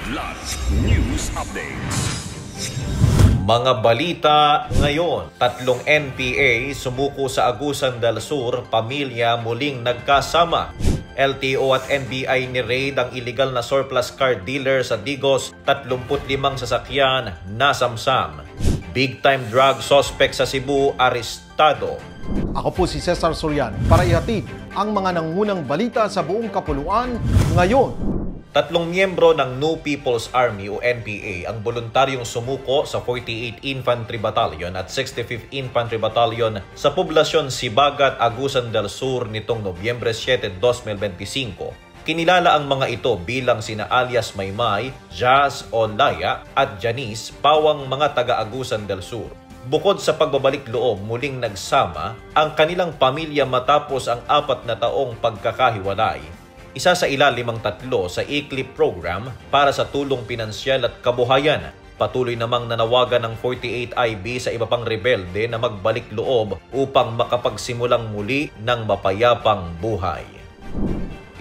Kidlat News Updates. Mga balita ngayon, 3 NPA sumuko sa Agusan del Sur, pamilya muling nagkasama. LTO at NBI ni-raid ang illegal na surplus car dealer sa Digos, 35 sasakyan nasamsam. Big-time drug suspect sa Cebu, arestado. Ako po si Cesar Sorian para ihatid ang mga nangunang balita sa buong kapuluan ngayon. 3 miyembro ng New People's Army o NPA ang voluntaryong sumuko sa 48th Infantry Battalion at 65th Infantry Battalion sa poblasyon Sibagat, Agusan del Sur nitong Nobyembre 7, 2025. Kinilala ang mga ito bilang sina alias Maymay, Jazz Olaya at Janice, pawang mga taga-Agusan del Sur. Bukod sa pagbabalik loob, muling nagsama ang kanilang pamilya matapos ang 4 na taong pagkakahiwalay. Isa sa ilalim ang 3 sa ECLIP program para sa tulong pinansyal at kabuhayan. Patuloy namang nanawagan ng 48 IB sa iba pang rebelde na magbalik loob upang makapagsimulang muli ng mapayapang buhay.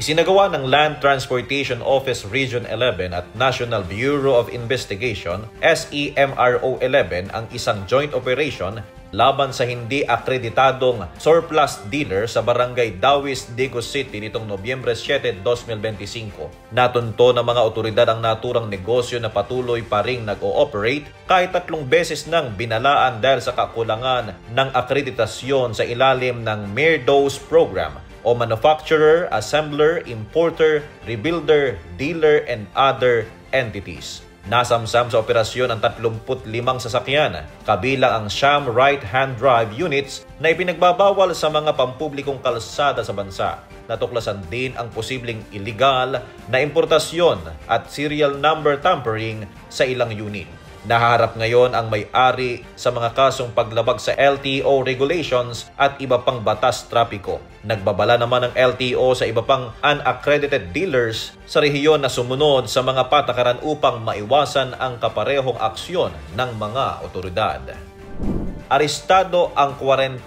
Isinagawa ng Land Transportation Office Region 11 at National Bureau of Investigation SEMRO 11 ang isang joint operation laban sa hindi akreditadong surplus dealer sa barangay Dawis, Digos City nitong Nobyembre 7, 2025. Natunto ng mga otoridad ang naturang negosyo na patuloy pa ring nag-ooperate kahit 3 beses nang binalaan dahil sa kakulangan ng akreditasyon sa ilalim ng MIRDOS program o Manufacturer, Assembler, Importer, Rebuilder, Dealer, and Other Entities. Nasamsam sa operasyon ang 35 sasakyan, kabilang ang Sham right-hand drive units na ipinagbabawal sa mga pampublikong kalsada sa bansa. Natuklasan din ang posibleng illegal na importasyon at serial number tampering sa ilang unit. Nahaharap ngayon ang may-ari sa mga kasong paglabag sa LTO regulations at iba pang batas trapiko. Nagbabala naman ang LTO sa iba pang unaccredited dealers sa rehiyon na sumunod sa mga patakaran upang maiwasan ang kaparehong aksyon ng mga otoridad. Arestado ang 49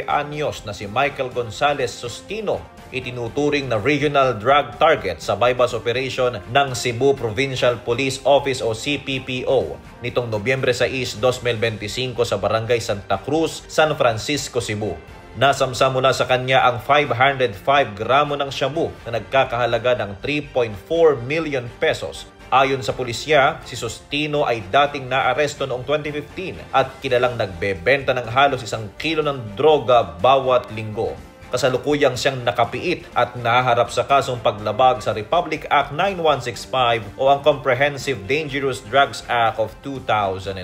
anyos na si Michael Gonzalez Sustino, itinuturing na regional drug target sa bypass operation ng Cebu Provincial Police Office o CPPO nitong Nobyembre 6, 2025 sa Barangay Santa Cruz, San Francisco, Cebu. Nasamsam mula sa kanya ang 505 gramo ng shabu na nagkakahalaga ng 3.4 million pesos. Ayon sa pulisya, si Sustino ay dating naaresto noong 2015 at kilalang nagbebenta ng halos 1 kilo ng droga bawat linggo. Kasalukuyang siyang nakapiit at nahaharap sa kasong paglabag sa Republic Act 9165 o ang Comprehensive Dangerous Drugs Act of 2002.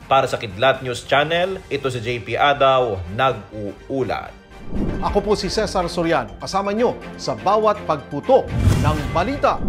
Para sa Kidlat News Channel, ito si JP Adaw, nag-uulat. Ako po si Cesar Sorian, kasama nyo sa bawat pagputok ng balita.